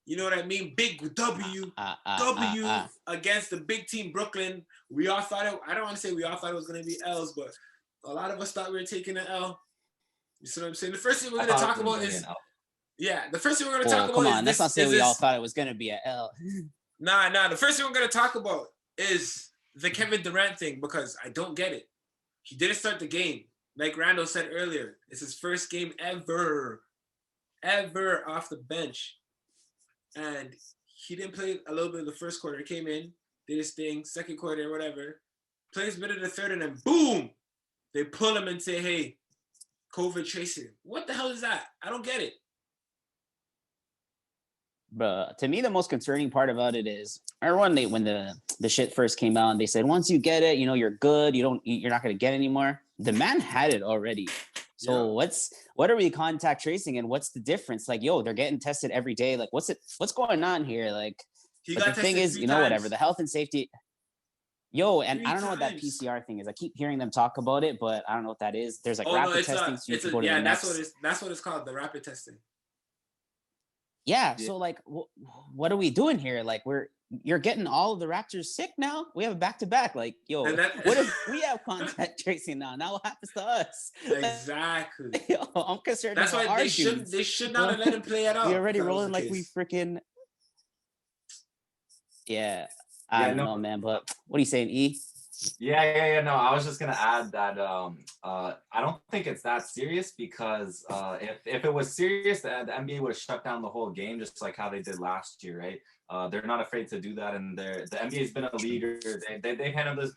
You know what I mean? Big W against the big team Brooklyn. We all thought it. I don't want to say we all thought it was going to be L's, but a lot of us thought we were taking an L. You see what I'm saying? The first thing we're going to talk about is the first thing we're going to talk about come on, is let's not say we all thought it was going to be an L. Nah. The first thing we're going to talk about is the Kevin Durant thing because I don't get it. He didn't start the game. Like Randall said earlier, it's his first game ever off the bench. And he didn't play a little bit of the first quarter. He came in, did his thing, second quarter, whatever. Plays a bit of the third, and then boom! They pull him and say, hey, COVID tracing. What the hell is that? I don't get it. But to me, the most concerning part about it is, remember when the shit first came out and they said, once you get it, you're good. You're not going to get it anymore. The man had it already. So what are we contact tracing and what's the difference? Like, they're getting tested every day. Like, what's going on here? Like, but the thing is, whatever, the health and safety. And I don't know what that PCR thing is. I keep hearing them talk about it, but I don't know what that is. There's like rapid testing. That's what it's called, the rapid testing. Yeah. So like, what are we doing here? Like, you're getting all of the Raptors sick now. We have a back-to-back. Like, what if we have contact tracing now? Now what happens to us? Exactly. I'm concerned. That's why they should not have let him play at all. We're already rolling like we freaking. Yeah. I don't know, man. But what are you saying, E? Yeah. No, I was just gonna add that I don't think it's that serious because if it was serious, the NBA would have shut down the whole game just like how they did last year, right? They're not afraid to do that, and the NBA's been a leader. They handled this.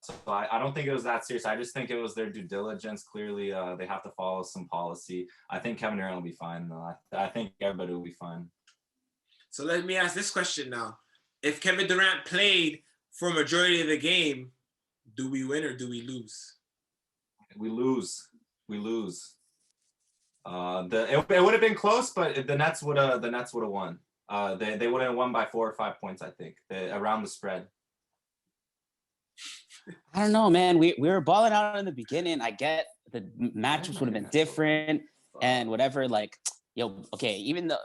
So I don't think it was that serious. I just think it was their due diligence. Clearly, they have to follow some policy. I think Kevin Durant will be fine, though. I think everybody will be fine. So let me ask this question now. If Kevin Durant played for a majority of the game, do we win or do we lose? We lose. It would have been close, but the Nets would have won. They would have won by 4 or 5 points, I think, around the spread. I don't know, man. We were balling out in the beginning. I get the matchups would have been different and whatever. Like, okay, even though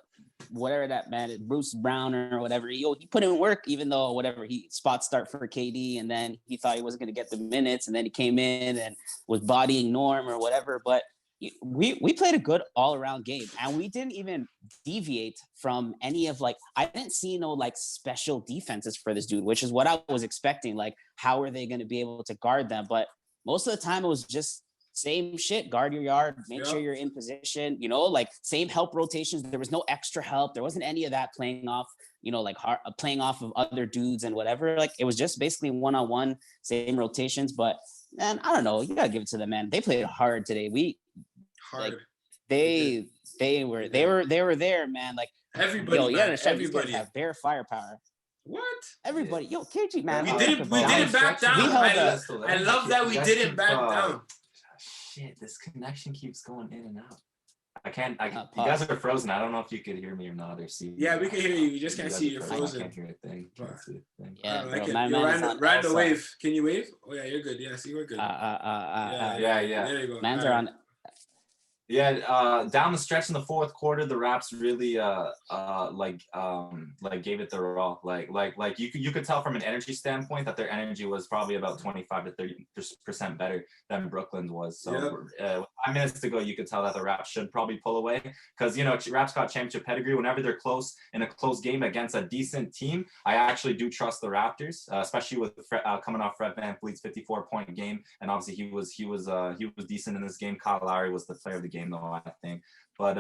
whatever that man is, Bruce Brown or whatever, he put in work, even though whatever he spot start for KD, and then he thought he wasn't going to get the minutes, and then he came in and was bodying Norm or whatever. But we played a good all-around game, and we didn't even deviate from any of I didn't see no special defenses for this dude, which is what I was expecting. Like, how are they going to be able to guard them? But most of the time it was just same shit. Guard your yard, make sure you're in position, same help rotations. There was no extra help. There wasn't any of that playing off, playing off of other dudes and whatever. Like, it was just basically one-on-one, same rotations. But man, I don't know. You gotta give it to them, man. They played hard today. They were there, man. Like, everybody, everybody have bare firepower. What? Everybody, KG, man. We didn't back down. I love that we didn't back down. Shit, this connection keeps going in and out. You guys are frozen. I don't know if you could hear me or not or see me. Yeah, we can hear you. You just can't see. You're frozen. I can't hear a thing. Yeah, Randall, wave. Can you wave? Oh yeah, you're good. Yeah, see, we're good. Yeah. There you go. Mans are on. Yeah, down the stretch in the fourth quarter, the Raps really gave it their all. Like you could tell from an energy standpoint that their energy was probably about 25 to 30% better than Brooklyn's was. So with 5 minutes to go, you could tell that the Raps should probably pull away because Raps got championship pedigree. Whenever they're close in a close game against a decent team, I actually do trust the Raptors, especially with coming off Fred VanVleet's 54-point game, and obviously he was decent in this game. Kyle Lowry was the player of the game though, I think. But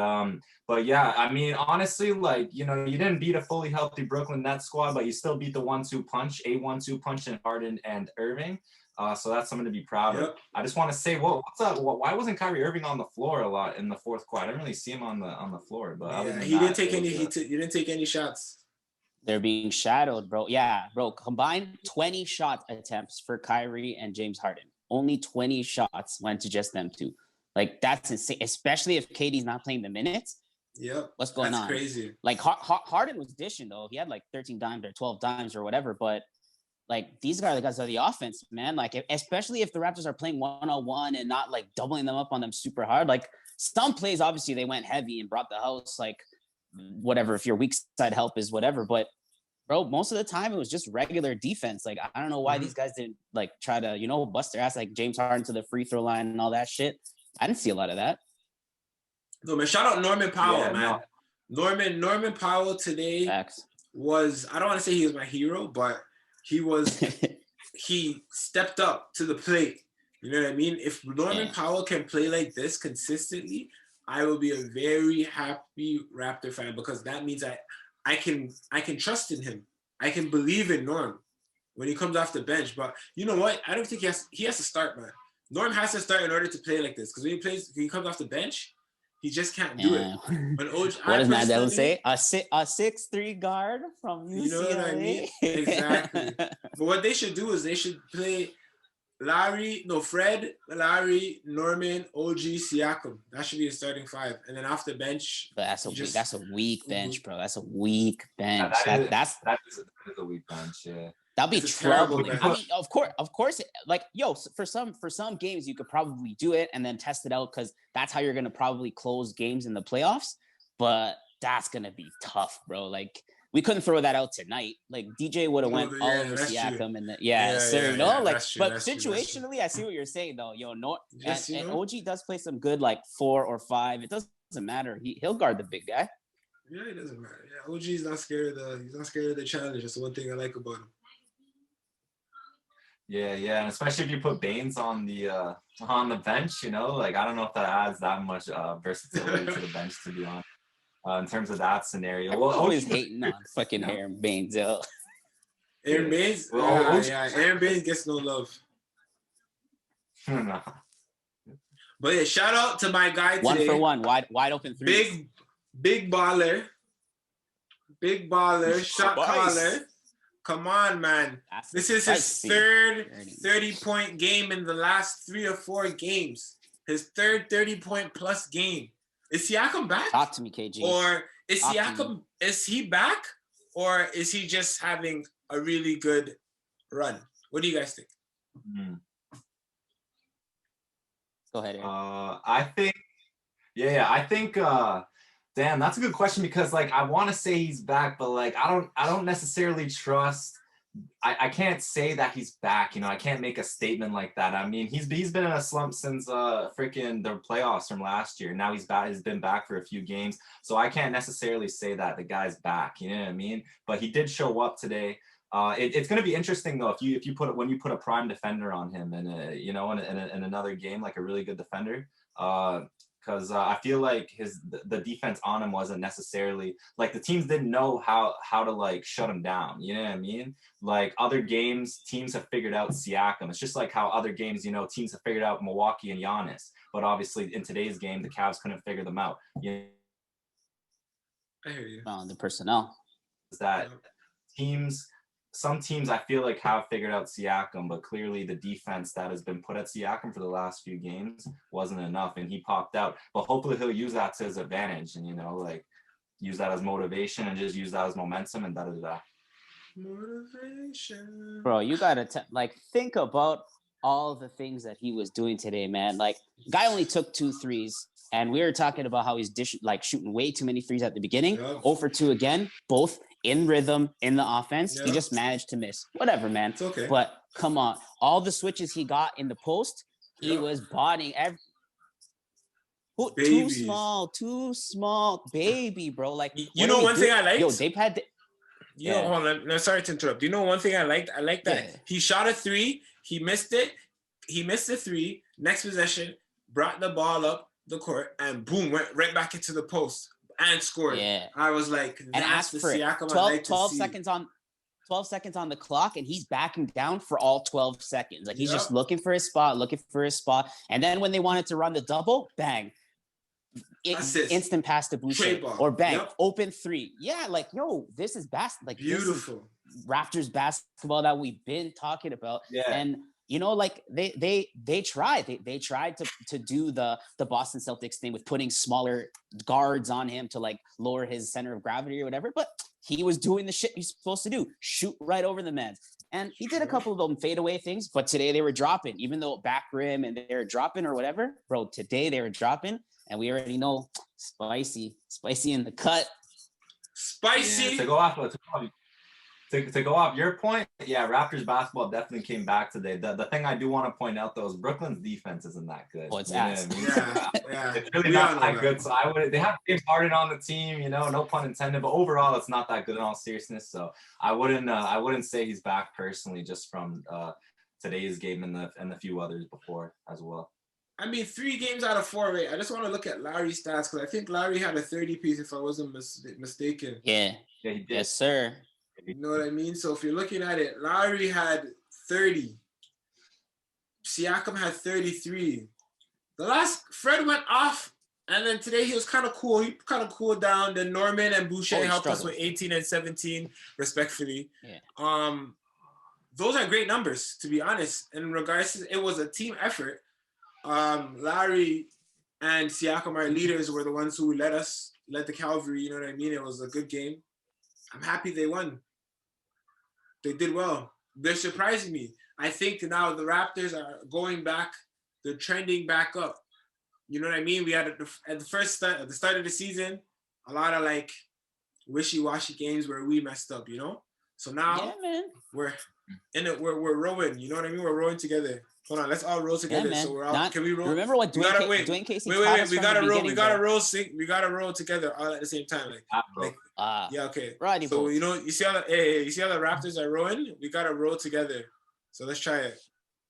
yeah, I mean, honestly, you didn't beat a fully healthy Brooklyn Nets squad, but you still beat the 1-2 punch in Harden and Irving. So that's something to be proud of. I just want to say, what's up? Why wasn't Kyrie Irving on the floor a lot in the fourth quarter? I didn't really see him on the floor, but he didn't take any. He didn't take any shots. They're being shadowed, bro. Yeah, bro. Combined 20 shot attempts for Kyrie and James Harden. Only 20 shots went to just them two. Like, that's insane, especially if KD's not playing the minutes. Yep. What's going on? That's crazy. Like, Harden was dishing, though. He had 13 dimes or 12 dimes or whatever, but like these guys are the offense, man. Like especially if the Raptors are playing 1-on-1 and not like doubling them up on them super hard. Like some plays, obviously they went heavy and brought the house. Like whatever, if your weak side help is whatever, but bro, most of the time it was just regular defense. Like I don't know why these guys didn't like try to bust their ass like James Harden to the free throw line and all that shit. I didn't see a lot of that. No, man, shout out Norman Powell, Yeah, man. no. Norman Powell today Facts. was, I don't want to say he was my hero, but he stepped up to the plate. You know what I mean? If Norman Powell can play like this consistently, I will be a very happy Raptor fan, because that means I can trust in him. I can believe in Norm when he comes off the bench. But you know what? I don't think he has to start, man. Norm has to start in order to play like this, because when he comes off the bench, he just can't do it. When what does Matt Dillon say? A 6'3" guard from UCLA. You know what I mean? Exactly. But what they should do is they should play Fred, Larry, Norman, OG, Siakam. That should be a starting five. And then off the bench. But that's a weak bench, bro. That's a weak bench. Yeah, that is a weak bench, yeah. That'd be troubling. I mean, of course, like, for some games you could probably do it and then test it out, because that's how you're gonna probably close games in the playoffs. But that's gonna be tough, bro. Like we couldn't throw that out tonight. Like DJ would have went all over Siakam and situationally, I see what you're saying though. And OG does play some good like 4 or 5. It doesn't matter. He'll guard the big guy. Yeah, it doesn't matter. Yeah, OG's not scared of the challenge. That's the one thing I like about him. Yeah, and especially if you put Baines on the bench, like I don't know if that adds that much versatility to the bench, to be honest. In terms of that scenario, always hating on fucking Aaron Baines, yo. Aaron Baines, Aaron Baines gets no love. No. But yeah, shout out to my guy today. 1 for 1, wide open three. Big baller, shot caller. Come on, man. This is his third 30-point game in the last 3 or 4 games. His third 30-point plus game. Is Siakam back? Talk to me, KG. Or is he back? Or is he just having a really good run? What do you guys think? Go ahead, Aaron. I think damn, that's a good question, because like I want to say he's back, but like I don't necessarily trust. I can't say that he's back. I can't make a statement like that. I mean, he's been in a slump since freaking the playoffs from last year. Now he's back. He's been back for a few games, so I can't necessarily say that the guy's back. You know what I mean? But he did show up today. It's going to be interesting though when you put a prime defender on him in another game, like a really good defender. Because I feel like the defense on him wasn't necessarily like the teams didn't know how to like shut him down. You know what I mean? Like other games, teams have figured out Siakam. It's just like how other games, teams have figured out Milwaukee and Giannis. But obviously in today's game, the Cavs couldn't figure them out. I hear you. The personnel. Is that some teams I feel like have figured out Siakam, but clearly the defense that has been put at Siakam for the last few games wasn't enough, and he popped out. But hopefully he'll use that to his advantage, and like use that as motivation and just use that as momentum and da-da-da. Motivation. Bro, you gotta think about all the things that he was doing today, man. Like, guy only took 2 threes, and we were talking about how he's shooting way too many threes at the beginning. 0 for 2 again, both in rhythm in the offense. He just managed to miss. Whatever, man. It's okay. But come on, all the switches he got in the post, he was botting every. Too small, baby, bro. Like, one thing I liked. Yo, they've had. Hold on. No, sorry to interrupt. You know one thing I liked? I like that he shot a 3, he missed it. He missed the 3. Next possession, brought the ball up the court, and boom, went right back into the post and scored. Yeah. I was like, and asked for Siakam 12 seconds on 12 seconds on the clock, and he's backing down for all 12 seconds. Like, he's just looking for his spot. And then when they wanted to run the double, bang. Instant pass to Boucher, or bang, open 3. Yeah, like, yo, this is beautiful. This is Raptors basketball that we've been talking about. Yeah. And like they tried. They tried to do the Boston Celtics thing with putting smaller guards on him to like lower his center of gravity or whatever. But he was doing the shit he's supposed to do: shoot right over the man. And he did a couple of them fadeaway things, but today they were dropping, even though back rim and they're dropping or whatever. Bro, today they were dropping, and we already know spicy in the cut. Spicy. Yeah, to go off your point, yeah, Raptors basketball definitely came back today. The thing I do want to point out though is Brooklyn's defense isn't that good. Oh, it's ass. Yeah. It's really not that good. So they have James Harden on the team, no pun intended, but overall it's not that good in all seriousness. So I wouldn't say he's back personally, just from today's game and the few others before as well. I mean, 3 games out of 4, right? I just want to look at Lowry's stats because I think Lowry had a 30-piece if I wasn't mistaken. Yeah, he did. Yes, sir. You know what I mean? So if you're looking at it, Lowry had 30. Siakam had 33. The last, Fred went off, and then today he was kind of cool. He kind of cooled down. Then Norman and Boucher helped us with 18 and 17, respectfully. Yeah. Those are great numbers, to be honest. In regards to, it was a team effort. Lowry and Siakam, our leaders, were the ones who led the cavalry. You know what I mean? It was a good game. I'm happy they won. They did well. They're surprising me. I think now the Raptors are going back. They're trending back up. You know what I mean? We had at the start of the season, a lot of like wishy-washy games where we messed up. So now we're in it. We're rowing. You know what I mean? We're rowing together. Hold on, let's all roll together. Yeah, so we're all. Can we roll? Remember what Dwayne Casey taught us We gotta roll. We gotta bro. roll. We gotta roll together all at the same time. Yeah. Okay. Roddy so bolt. you see how the Raptors are rowing? We gotta roll together. So let's try it.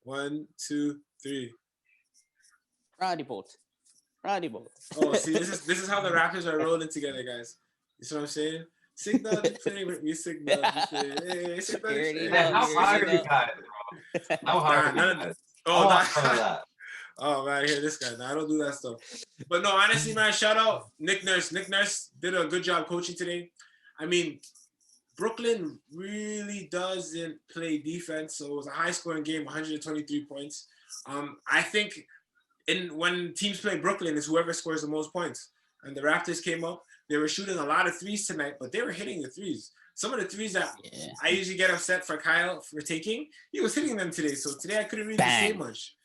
1, 2, 3. Roddy bolt. Oh, see, this is how the Raptors are rolling together, guys. You see what I'm saying? Signal to play with me. Signal to play. Hey, signal to play. How hard you got it, bro? How hard you got it? Oh man, I hear this guy. Nah, I don't do that stuff. But no, honestly, man, shout out Nick Nurse. Nick Nurse did a good job coaching today. I mean, Brooklyn really doesn't play defense, so it was a high-scoring game, 123 points. I think when teams play Brooklyn, it's whoever scores the most points. And the Raptors came up. They were shooting a lot of threes tonight, but they were hitting the threes. Some of the threes that I usually get upset for Kyle for taking, he was hitting them today. So today I couldn't really say much.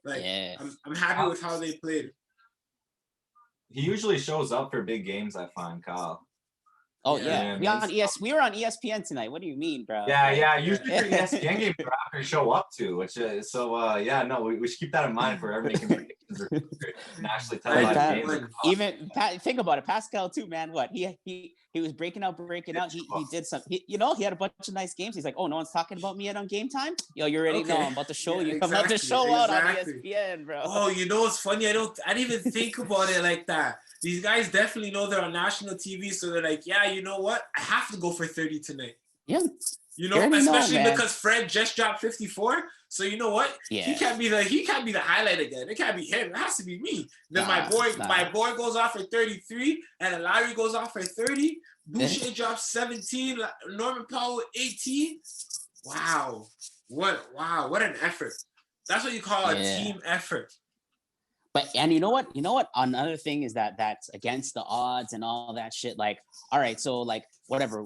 I'm happy with how they played. He usually shows up for big games, I find, Kyle. Oh yeah. We were on ESPN tonight. What do you mean, bro? Yeah. Usually for ESPN games, the Raptors show up to, which is we should keep that in mind for every predictions or nationally televised games. Even think about it, Pascal too, man. What he was breaking out. He did some. He had a bunch of nice games. He's like, oh, no one's talking about me yet on game time. Yo, you already know I'm about to show you. I'm about to show out on ESPN, bro. Oh, it's funny. I didn't even think about it like that. These guys definitely know they're on national TV, so they're like, yeah, you know what? I have to go for 30 tonight. Yeah. Especially because Fred just dropped 54. So you know what? Yeah. He can't be the highlight again. It can't be him. It has to be me. Then my boy goes off for 33, and Larry goes off for 30. Boucher drops 17. Norman Powell 18. Wow. What an effort. That's what you call a team effort. And you know what? Another thing is that's against the odds and all that shit. Like, all right, so like whatever.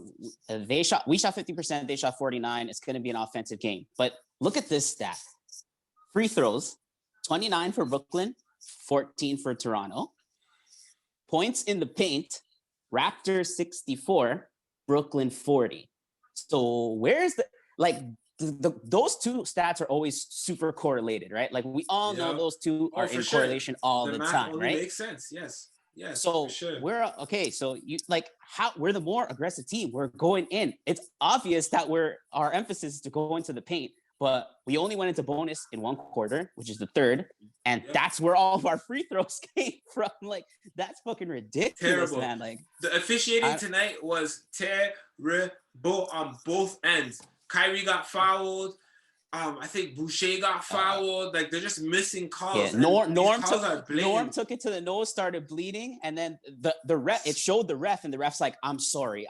We shot 50%, they shot 49. It's gonna be an offensive game. But look at this stat. Free throws, 29 for Brooklyn, 14 for Toronto. Points in the paint, Raptors 64, Brooklyn 40. So where's those two stats are always super correlated, right? Like we all know those two are in correlation all the time, right? Makes sense. Yes. So we're okay. So we're the more aggressive team. We're going in. It's obvious that our emphasis is to go into the paint, but we only went into bonus in one quarter, which is the third, and that's where all of our free throws came from. Like that's fucking ridiculous, man. Like the officiating tonight was terrible on both ends. Kyrie got fouled. I think Boucher got fouled. Like they're just missing calls. Yeah, Norm took it to the nose, started bleeding, and then the ref. It showed the ref, and the ref's like, I'm sorry,"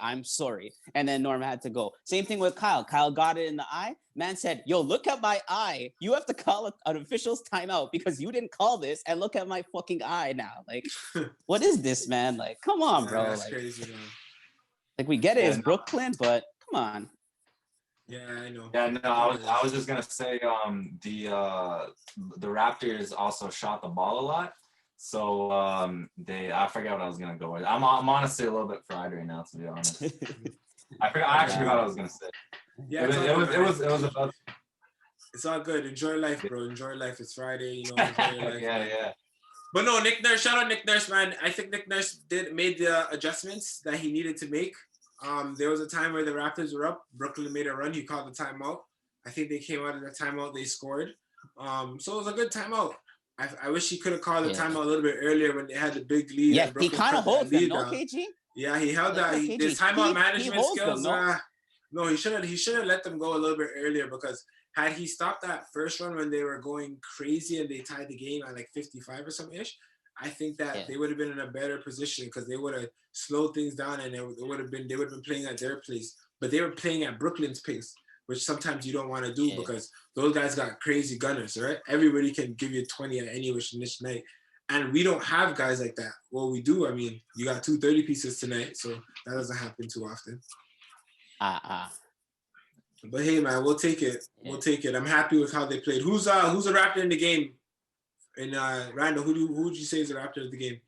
and then Norm had to go. Same thing with Kyle. Kyle got it in the eye. Man said, "Yo, look at my eye. You have to call an official's timeout because you didn't call this, and look at my fucking eye now. Like, what is this, man? Like, come on, bro. That's crazy, man. Like we get it, it's Brooklyn, but come on." Yeah, I know. Yeah, no, I was just gonna say the Raptors also shot the ball a lot. So I forget what I was gonna go with. I'm honestly a little bit fried right now, to be honest. I actually forgot what I was gonna say. Yeah, It was about. It's all good. Enjoy life, bro. Enjoy life. It's Friday, enjoy your life. Yeah, man. yeah. But no, Nick Nurse, shout out Nick Nurse, man. I think Nick Nurse made the adjustments that he needed to make. There was a time where the Raptors were up. Brooklyn made a run. He called the timeout. I think they came out of the timeout. They scored. So it was a good timeout. I wish he could have called the timeout a little bit earlier when they had the big lead. Yeah, and he Brooklyn kind of cut that holds them, lead no, down. KG? Yeah, he held that. KG. His timeout management holds skills. them, no, he should have let them go a little bit earlier, because had he stopped that first run when they were going crazy and they tied the game at like 55 or some ish, I think that they would have been in a better position, because they would have slowed things down, and they would have been playing at their pace. But they were playing at Brooklyn's pace, which sometimes you don't want to do because those guys got crazy gunners, right? Everybody can give you 20 at any which night. And we don't have guys like that. Well, we do. I mean, you got 2 30 pieces tonight, so that doesn't happen too often. But hey, man, we'll take it. We'll take it. I'm happy with how they played. Who's a Raptor in the game? And Randall, who would you say is the Raptor of the game?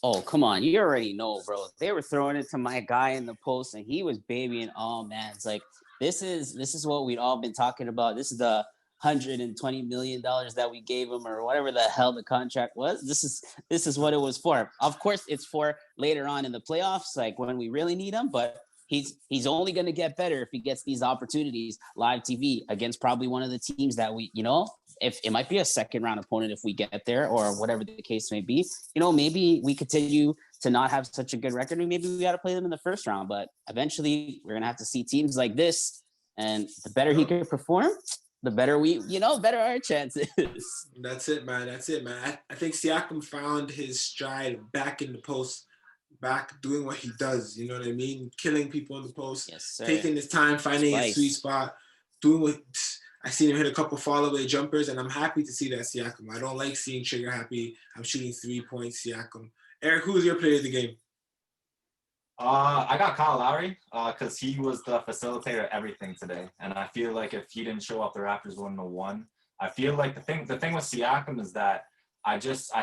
Oh, come on. You already know, bro. They were throwing it to my guy in the post, and he was babying. Oh, man. It's like, this is what we'd all been talking about. This is the $120 million that we gave him, or whatever the hell the contract was. This is what it was for. Of course, it's for later on in the playoffs, like when we really need him, but he's only going to get better if he gets these opportunities, live TV against probably one of the teams that we, if it might be a second round opponent if we get there, or whatever the case may be. Maybe we continue to not have such a good record, and maybe we got to play them in the first round. But eventually, we're gonna have to see teams like this, and the better he can perform, the better better our chances. That's it, man. I think Siakam found his stride back in the post, back doing what he does. You know what I mean? Killing people in the post, taking his time, finding his sweet spot, doing what. I seen him hit a couple fall-away jumpers, and I'm happy to see that Siakam. I don't like seeing Trigger happy. I'm shooting 3 points, Siakam. Eric, who's your player of the game? I got Kyle Lowry because he was the facilitator of everything today, and I feel like if he didn't show up, the Raptors wouldn't have won. I feel like the thing with Siakam is that I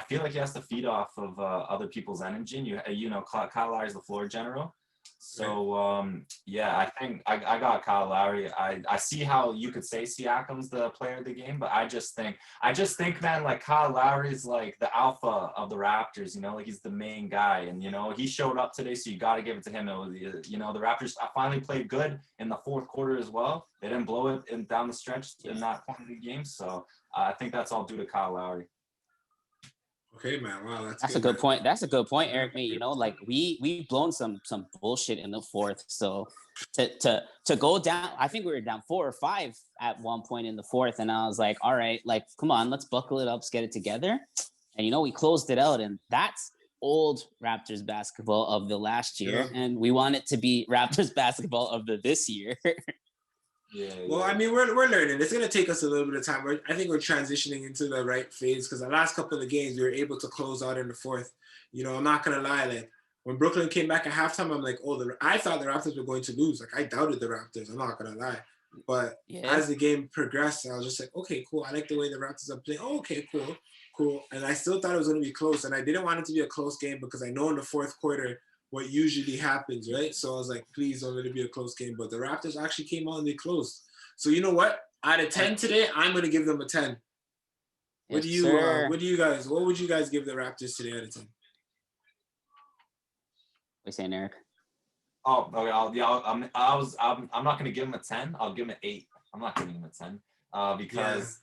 feel like he has to feed off of other people's energy, and Kyle Lowry's the floor general. So I think I got Kyle Lowry. I see how you could say Siakam's the player of the game, but I just think, man, like Kyle Lowry's like the alpha of the Raptors. Like he's the main guy, and he showed up today, so you got to give it to him. It was, the Raptors finally played good in the fourth quarter as well. They didn't blow it down the stretch in that point of the game, so I think that's all due to Kyle Lowry. Okay, man. Wow, that's a good point. That's a good point, Eric. Like we've blown some bullshit in the fourth. So to go down, I think we were down 4 or 5 at one point in the fourth, and I was like, all right, like come on, let's buckle it up, let's get it together. And we closed it out, and that's old Raptors basketball of the last year, and we want it to be Raptors basketball of this year. Yeah. Well, I mean, we're learning. It's gonna take us a little bit of time. I think we're transitioning into the right phase, because the last couple of games we were able to close out in the fourth. I'm not gonna lie. Like when Brooklyn came back at halftime, I'm like, I thought the Raptors were going to lose. Like I doubted the Raptors. I'm not gonna lie. But as the game progressed, I was just like, okay, cool. I like the way the Raptors are playing. Oh, okay, cool. And I still thought it was gonna be close, and I didn't want it to be a close game because I know in the fourth quarter what usually happens, right? So I was like, please don't let it be a close game. But the Raptors actually came out and they closed. So you know what? Out of 10 today, I'm gonna give them a 10. What would you guys give the Raptors today out of 10? What are you saying, Eric? Oh, okay. I'm not gonna give him a 10. I'll give him an 8. I'm not giving him a 10 because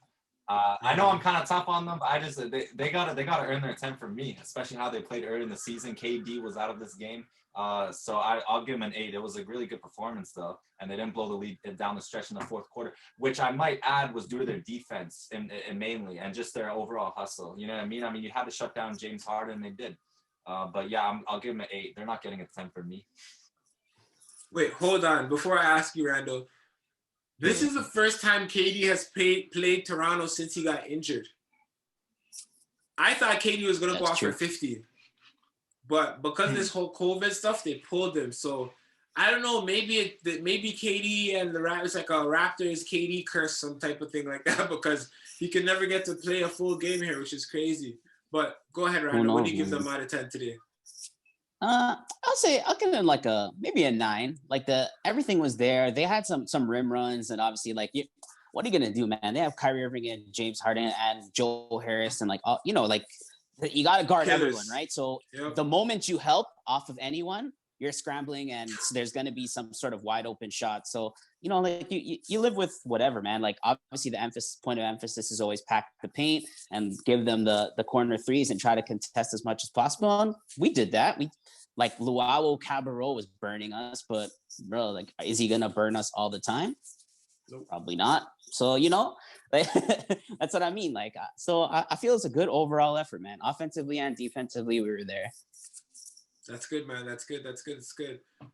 I know I'm kind of tough on them, but I just they gotta earn their 10 from me, especially how they played early in the season. KD was out of this game, so I'll give them an 8. It was a really good performance though, and they didn't blow the lead down the stretch in the fourth quarter, which I might add was due to their defense and mainly, and just their overall hustle. You know what I mean? I mean, you had to shut down James Harden, and they did. But yeah, I'll give them an 8. They're not getting a 10 from me. Wait, hold on. Before I ask you, Randall, this is the first time KD has played Toronto since he got injured. I thought KD was going to go off for 50. But because of this whole COVID stuff, they pulled him. So I don't know. Maybe KD and the Raptors like a Raptors KD curse, some type of thing like that, because he can never get to play a full game here, which is crazy. But go ahead, Randall. What do you give them out of 10 today? I'll give them like maybe a 9. Like everything was there. They had some rim runs, and obviously like what are you gonna do, man? They have Kyrie Irving and James Harden and Joe Harris and like like you gotta guard everyone, right? So the moment you help off of anyone, you're scrambling and there's going to be some sort of wide open shot. So, like you live with whatever, man. Like obviously the point of emphasis is always pack the paint and give them the corner threes and try to contest as much as possible. And we did that. We like Luau Cabarro was burning us, but bro, like, is he going to burn us all the time? Nope. Probably not. So, like, that's what I mean. Like, so I feel it's a good overall effort, man. Offensively and defensively, we were there. That's good, man. That's good.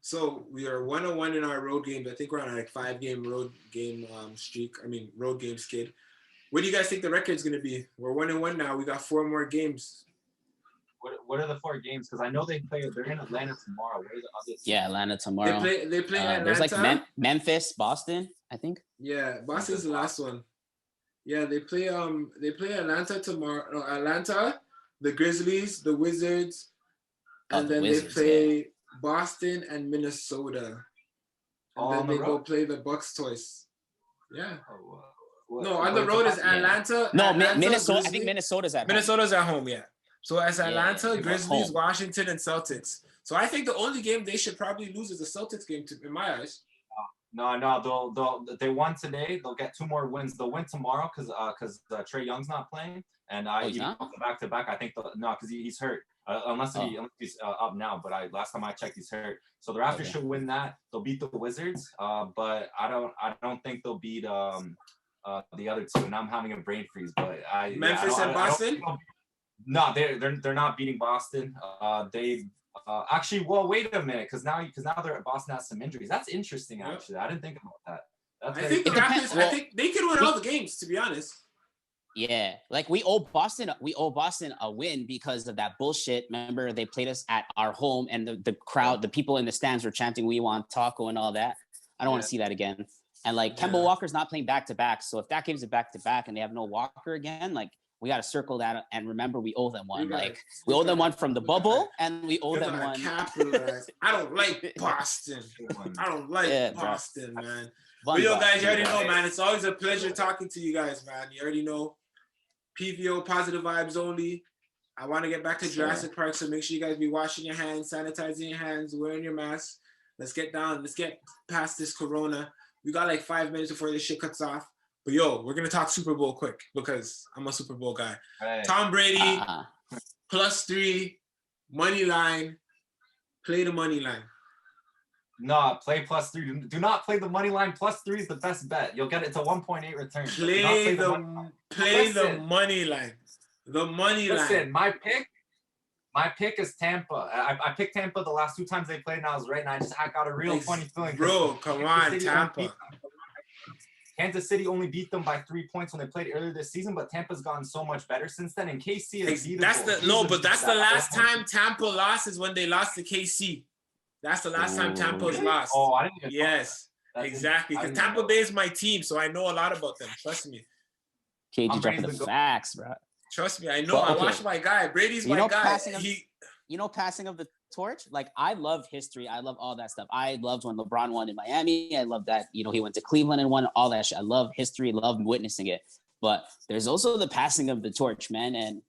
So we are 1-1 in our road games. I think we're on a 5-game road game streak. Road game skid. What do you guys think the record's going to be? We're 1-1 now. We got 4 more games. What are the 4 games? Because I know they're in Atlanta tomorrow. What are the others? Yeah, Atlanta tomorrow. They play Atlanta. There's like Memphis, Boston, I think. Yeah, Boston's the last one. Yeah, they play Atlanta tomorrow. No, Atlanta, the Grizzlies, the Wizards. And then Wizards, they play Boston and Minnesota. And then they go play the Bucks twice. Yeah. No, on the road is Atlanta. No, Atlanta, Minnesota. Grizzlies. I think Minnesota's at home. Minnesota's at home, yeah. So as Atlanta, Grizzlies, Washington, and Celtics. So I think the only game they should probably lose is the Celtics game, in my eyes. No. They won today. They'll get 2 more wins. They'll win tomorrow because Trae Young's not playing, and back to back. I think because he's hurt. Unless he's up now, but last time I checked, he's hurt. So the Raptors should win that. They'll beat the Wizards, but I don't think they'll beat the other 2. And I'm having a brain freeze. But Memphis and Boston. No, they're not beating Boston. They actually. Well, wait a minute, because now Boston has some injuries. That's interesting. Actually, I didn't think about that. I think the Raptors. I think they could win all the games. To be honest. Yeah, like we owe Boston a win because of that bullshit. Remember, they played us at our home, and the crowd, the people in the stands were chanting, "We want taco" and all that. I don't want to see that again. And like Kemba Walker's not playing back to back, so if that gives it back to back, and they have no Walker again, like we got to circle that and remember we owe them one. We owe them one from the bubble, and we owe them one. I don't like Boston. I don't like Boston, man. But yo, guys, you already know, man. It's always a pleasure talking to you guys, man. You already know. PVO, positive vibes only. I want to get back to Jurassic Park, so make sure you guys be washing your hands, sanitizing your hands, wearing your mask. Let's get past this corona. We got like 5 minutes before this shit cuts off. But yo, we're going to talk Super Bowl quick because I'm a Super Bowl guy. Right. Tom Brady, +3, money line. Play the money line. No, play +3. Do not play the money line. +3 is the best bet. You'll get it to 1.8 return. Play the money line. The money line. Listen, my pick is Tampa. I picked Tampa the last 2 times they played, and I was right. And I got a real funny feeling. Bro, come on, Tampa. Kansas City only beat them by 3 points when they played earlier this season, but Tampa's gotten so much better since then. And KC is that's the last time Tampa lost is when they lost to KC. That's the last time Tampa's lost. Oh, I didn't. Yes, exactly. Because Tampa Bay is my team, so I know a lot about them. Trust me. KG dropping the facts, bro. Trust me, I know. I watch my guy. Brady's my guy. Passing of the torch. Like I love history. I love all that stuff. I loved when LeBron won in Miami. I love that he went to Cleveland and won all that shit. I love history. Love witnessing it. But there's also the passing of the torch, man. And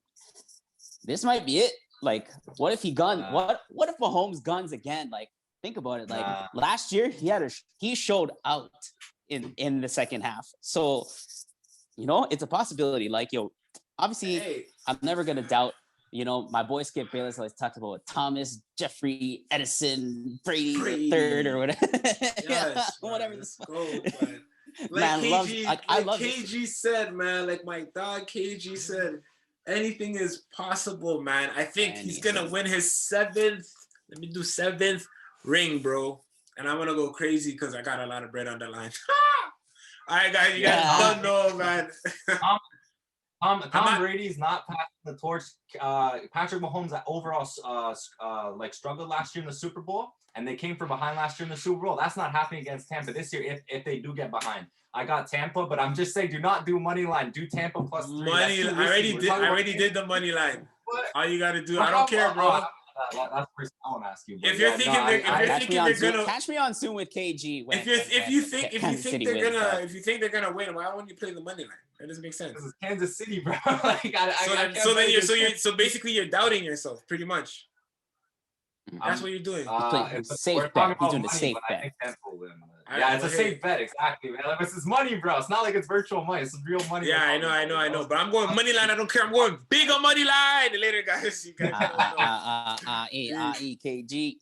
this might be it. Like, what if he gunned? What if Mahomes guns again? Like, think about it. Like last year, he showed out in the second half. So, it's a possibility. Like, obviously, I'm never gonna doubt. My boy Skip Bayless always talked about Thomas, Jeffrey, Edison, Brady third or whatever. Yes, whatever this. Like KG said, man. Like my dog KG said. Anything is possible, man. I think he's going to win his 7th. Let me do 7th ring, bro. And I'm going to go crazy because I got a lot of bread on the line. All right, guys. You guys don't know, man. Tom Brady's not passing the torch. Patrick Mahomes overall like struggled last year in the Super Bowl, and they came from behind last year in the Super Bowl. That's not happening against Tampa this year if they do get behind. I got Tampa, but I'm just saying, do not do money line. Do Tampa plus 3. Money. I already did the money line. All you gotta do. I don't care, bro. That's the first I want to ask you. If you're thinking they're gonna catch me on Zoom with KG. If you think they're gonna win, why won't you play the money line? That doesn't make sense. This is Kansas City, bro. So basically you're doubting yourself, pretty much. That's what you're doing. Safe bet. He's doing a safe bet. Yeah, it's a safe bet, exactly, man. Like, this is money, bro. It's not like it's virtual money. It's real money. Yeah, I know. But I'm going money line. I don't care. I'm going big on money line. Later, guys. You guys KG.